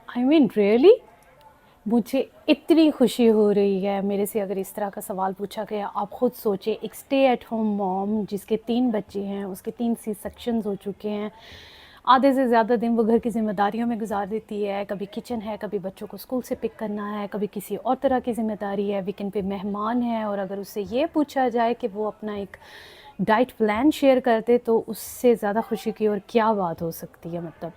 I mean really मुझे इतनी खुशी हो रही है मेरे से अगर इस तरह का सवाल पूछा गया। आप खुद सोचें, एक स्टे एट होम मॉम जिसके 3 बच्चे हैं, उसके 3 सी सेक्शंस हो चुके हैं। आधे से ज़्यादा दिन वो घर की ज़िम्मेदारियों में गुजार देती है। कभी किचन है, कभी बच्चों को स्कूल से पिक करना है, कभी किसी और तरह की ज़िम्मेदारी है, वीकेंड पे मेहमान है। और अगर उससे ये पूछा जाए कि वो अपना एक डाइट प्लान शेयर करते तो उससे ज़्यादा खुशी की और क्या बात हो सकती है मतलब।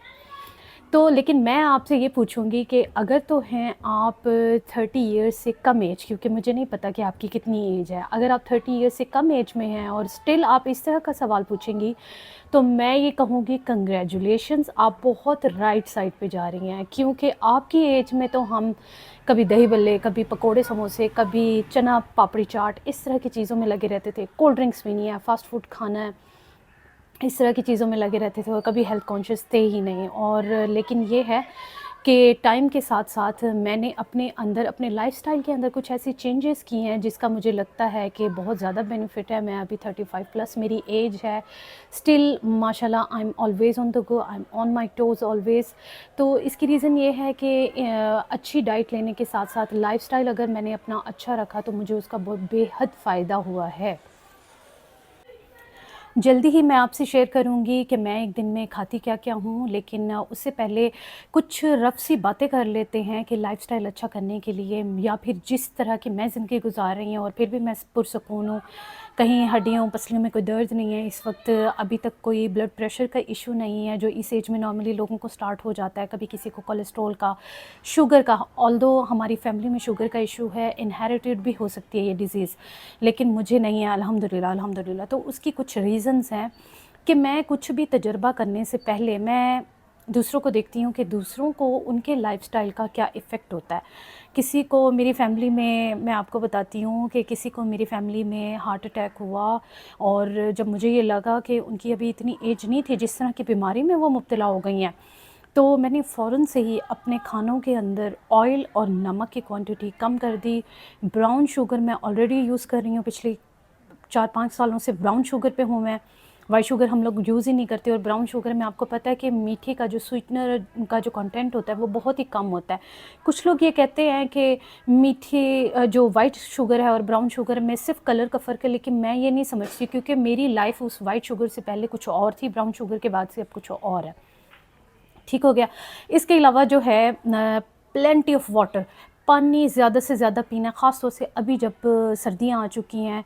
तो लेकिन मैं आपसे ये पूछूंगी कि अगर तो हैं आप 30 ईयर्स से कम एज, क्योंकि मुझे नहीं पता कि आपकी कितनी एज है, अगर आप 30 ईयर्स से कम एज में हैं और स्टिल आप इस तरह का सवाल पूछेंगी तो मैं ये कहूँगी कंग्रेचुलेशंस, आप बहुत राइट साइड पे जा रही हैं। क्योंकि आपकी एज में तो हम कभी दही बल्ले, कभी पकोड़े समोसे, कभी चना पापड़ी चाट, इस तरह की चीज़ों में लगे रहते थे। कोल्ड ड्रिंक्स भी नहीं है, फास्ट फूड खाना है, इस तरह की चीज़ों में लगे रहते थे और कभी हेल्थ कॉन्शियस थे ही नहीं। और लेकिन ये है कि टाइम के साथ साथ मैंने अपने अंदर, अपने लाइफस्टाइल के अंदर कुछ ऐसी चेंजेस की हैं जिसका मुझे लगता है कि बहुत ज़्यादा बेनिफिट है। मैं अभी 35 प्लस मेरी एज है, स्टिल माशाल्लाह I am always on the go, I am on my toes always. तो इसकी रीज़न ये है कि अच्छी डाइट लेने के साथ साथ लाइफस्टाइल अगर मैंने अपना अच्छा रखा तो मुझे उसका बहुत बेहद फ़ायदा हुआ है। जल्दी ही मैं आपसे शेयर करूँगी कि मैं एक दिन में खाती क्या-क्या हूँ, लेकिन उससे पहले कुछ रफ़ सी बातें कर लेते हैं कि लाइफ़स्टाइल अच्छा करने के लिए या फिर जिस तरह की मैं ज़िंदगी गुज़ार रही हूँ और फिर भी मैं पुरसुकून हूँ। कहीं हड्डियों, पसलियों में कोई दर्द नहीं है इस वक़्त, अभी तक कोई ब्लड प्रेशर का इश्यू नहीं है, जो इस एज में नॉर्मली लोगों को स्टार्ट हो जाता है। कभी किसी को कोलेस्ट्रॉल का, शुगर का, ऑल्दो हमारी फ़ैमिली में शुगर का इश्यू है, इनहेरिटेड भी हो सकती है ये डिज़ीज़, लेकिन मुझे नहीं है अल्हम्दुलिल्लाह, अल्हम्दुलिल्लाह। तो उसकी कुछ रीज़न्स हैं कि मैं कुछ भी तजुर्बा करने से पहले मैं दूसरों को देखती हूँ कि दूसरों को उनके लाइफ़स्टाइल का क्या इफ़ेक्ट होता है। किसी को मेरी फ़ैमिली में, मैं आपको बताती हूँ कि किसी को मेरी फ़ैमिली में हार्ट अटैक हुआ और जब मुझे ये लगा कि उनकी अभी इतनी एज नहीं थी जिस तरह की बीमारी में वो मुब्तला हो गई हैं, तो मैंने फ़ौरन से ही अपने खानों के अंदर ऑयल और नमक की क्वांटिटी कम कर दी। ब्राउन शुगर मैं ऑलरेडी यूज़ कर रही हूँ, पिछले 4-5 सालों से ब्राउन शुगर पे हूँ मैं। व्हाइट शुगर हम लोग यूज़ ही नहीं करते और ब्राउन शुगर में आपको पता है कि मीठे का जो स्वीटनर का जो कंटेंट होता है वो बहुत ही कम होता है। कुछ लोग ये कहते हैं कि मीठे जो व्हाइट शुगर है और ब्राउन शुगर में सिर्फ़ कलर का फ़र्क है, लेकिन मैं ये नहीं समझती क्योंकि मेरी लाइफ़ उस व्हाइट शुगर से पहले कुछ और थी, ब्राउन शुगर के बाद से अब कुछ और है। ठीक हो गया। इसके अलावा जो है प्लेंटी ऑफ वाटर, पानी ज़्यादा से ज़्यादा पीना, ख़ास तौर से अभी जब सर्दियाँ आ चुकी हैं,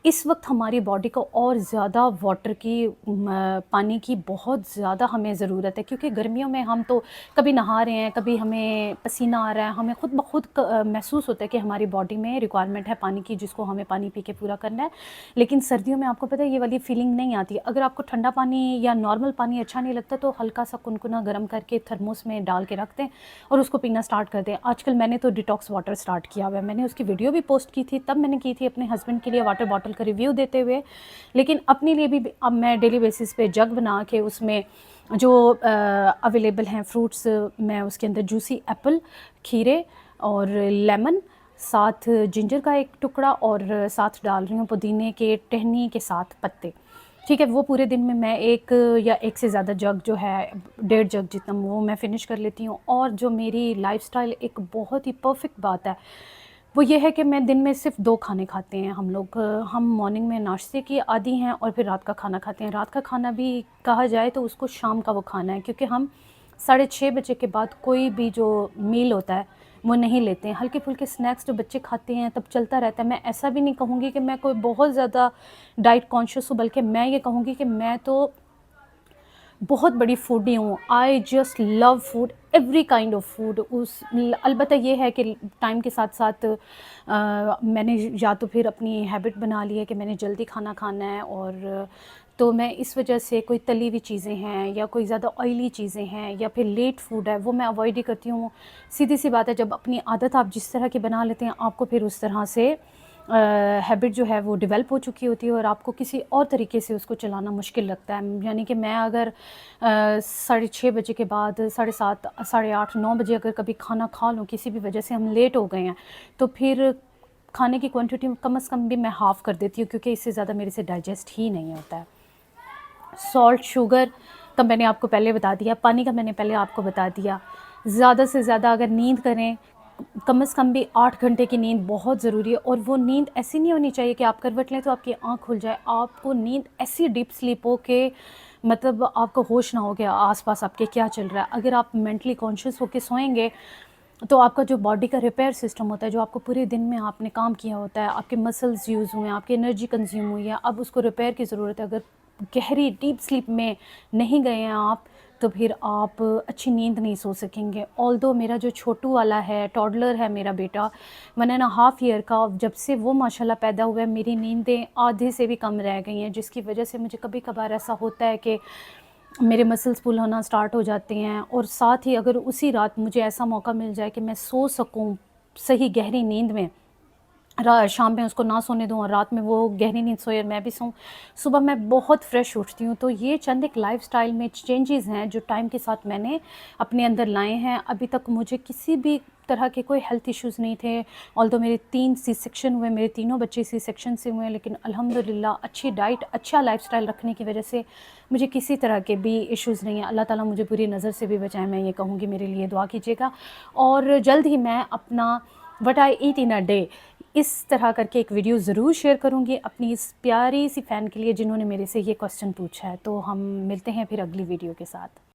इस वक्त हमारी बॉडी को और ज़्यादा वाटर की, पानी की बहुत ज़्यादा हमें ज़रूरत है। क्योंकि गर्मियों में हम तो कभी नहा रहे हैं, कभी हमें पसीना आ रहा है, हमें खुद ब खुद महसूस होता है कि हमारी बॉडी में रिक्वायरमेंट है पानी की, जिसको हमें पानी पी के पूरा करना है। लेकिन सर्दियों में आपको पता है ये वाली फीलिंग नहीं आती। अगर आपको ठंडा पानी या नॉर्मल पानी अच्छा नहीं लगता तो हल्का सा कुनकुना गर्म करके थर्मोस में डाल के रख दें और उसको पीना स्टार्ट कर दें। आजकल मैंने तो डिटॉक्स वाटर स्टार्ट किया हुआ है, मैंने उसकी वीडियो भी पोस्ट की थी, तब मैंने की थी अपने हस्बैंड के लिए वाटर बॉटल का रिव्यू देते हुए। लेकिन अपने लिए भी अब मैं डेली बेसिस पे जग बना के उसमें जो अवेलेबल हैं फ्रूट्स, मैं उसके अंदर जूसी एप्पल, खीरे और लेमन, साथ जिंजर का एक टुकड़ा और साथ डाल रही हूँ पुदीने के टहनी के साथ पत्ते। ठीक है, वो पूरे दिन में मैं एक या एक से ज़्यादा जग जो है, 1.5 जग जितना, वो मैं फ़िनिश कर लेती हूँ। और जो मेरी लाइफ़स्टाइल एक बहुत ही परफ़ेक्ट बात है वो ये है कि मैं दिन में सिर्फ़ 2 खाने खाते हैं हम लोग। हम मॉर्निंग में नाश्ते की आदी हैं और फिर रात का खाना खाते हैं। रात का खाना भी कहा जाए तो उसको शाम का वो खाना है, क्योंकि हम 6:30 बजे के बाद कोई भी जो मील होता है वो नहीं लेते हैं। हल्के-फुल्के स्नैक्स जो बच्चे खाते हैं तब चलता रहता है। मैं ऐसा भी नहीं कहूँगी कि मैं कोई बहुत ज़्यादा डाइट कॉन्शियस हूँ, बल्कि मैं ये कहूँगी कि मैं तो बहुत बड़ी फूडी हूँ। I just love food, every kind of food. अलबत्ता ये है कि टाइम के साथ साथ मैंने या तो फिर अपनी हैबिट बना ली है कि मैंने जल्दी खाना खाना है, और तो मैं इस वजह से कोई तली हुई चीज़ें हैं या कोई ज़्यादा ऑयली चीज़ें हैं या फिर लेट फूड है वो मैं अवॉइड ही करती हूँ। सीधी सी बात है, जब अपनी आदत आप जिस तरह की बना लेते हैं आपको फिर उस तरह से हैबिट जो है वो डेवलप हो चुकी होती है और आपको किसी और तरीके से उसको चलाना मुश्किल लगता है। यानी कि मैं अगर 6:30 बजे के बाद 7:30, 8:30, 9 बजे अगर कभी खाना खा लूँ, किसी भी वजह से हम लेट हो गए हैं, तो फिर खाने की क्वांटिटी कम से कम भी मैं हाफ़ कर देती हूँ, क्योंकि इससे ज़्यादा मेरे से डाइजेस्ट ही नहीं होता है। सॉल्ट, शुगर का मैंने आपको पहले बता दिया, पानी का मैंने पहले आपको बता दिया। ज़्यादा से ज़्यादा अगर नींद करें, कम से कम भी 8 घंटे की नींद बहुत ज़रूरी है। और वो नींद ऐसी नहीं होनी चाहिए कि आप करवट लें तो आपकी आँख खुल जाए। आपको नींद ऐसी डीप स्लीप हो कि मतलब आपको होश ना हो कि आस-पास आपके क्या चल रहा है। अगर आप मेंटली कॉन्शियस होके सोएँगे, तो आपका जो बॉडी का रिपेयर सिस्टम होता है, जो आपको पूरे दिन में आपने काम किया होता है, आपके मसल्स यूज़ हुए हैं, आपकी एनर्जी कंज़्यूम हुई है, अब उसको रिपेयर की ज़रूरत है। अगर गहरी डीप स्लीप में नहीं गए हैं आप, तो फिर आप अच्छी नींद नहीं सो सकेंगे। ऑल्दो मेरा जो छोटू वाला है, टॉडलर है मेरा बेटा, 1.5 ईयर का, जब से वो माशाल्लाह पैदा हुआ है, मेरी नींदें आधे से भी कम रह गई हैं, जिसकी वजह से मुझे कभी-कभार ऐसा होता है कि मेरे मसल्स पुल होना स्टार्ट हो जाते हैं। और साथ ही अगर उसी रात मुझे ऐसा मौका मिल जाए कि मैं सो सकूँ सही गहरी नींद में, रा शाम में उसको ना सोने दूँ और रात में वो गहरी नींद सोए और मैं भी सोऊँ, सुबह मैं बहुत फ्रेश उठती हूँ। तो ये चंद एक लाइफ़स्टाइल में चेंजेज़ हैं जो टाइम के साथ मैंने अपने अंदर लाए हैं। अभी तक मुझे किसी भी तरह के कोई हेल्थ इश्यूज़ नहीं थे। ऑल्दो मेरे 3 सी सेक्शन हुए, मेरे तीनों बच्चे सी सेक्शन से हुए हैं, लेकिन अल्हम्दुलिल्लाह अच्छी डाइट, अच्छा लाइफ़स्टाइल रखने की वजह से मुझे किसी तरह के भी इश्यूज़ नहीं हैं। अल्लाह ताला मुझे बुरी नज़र से भी बचाए, मैं ये कहूँगी, मेरे लिए दुआ कीजिएगा। और जल्द ही मैं अपना what I eat in a day, इस तरह करके एक वीडियो ज़रूर शेयर करूँगी अपनी इस प्यारी सी फ़ैन के लिए जिन्होंने मेरे से ये क्वेश्चन पूछा है। तो हम मिलते हैं फिर अगली वीडियो के साथ।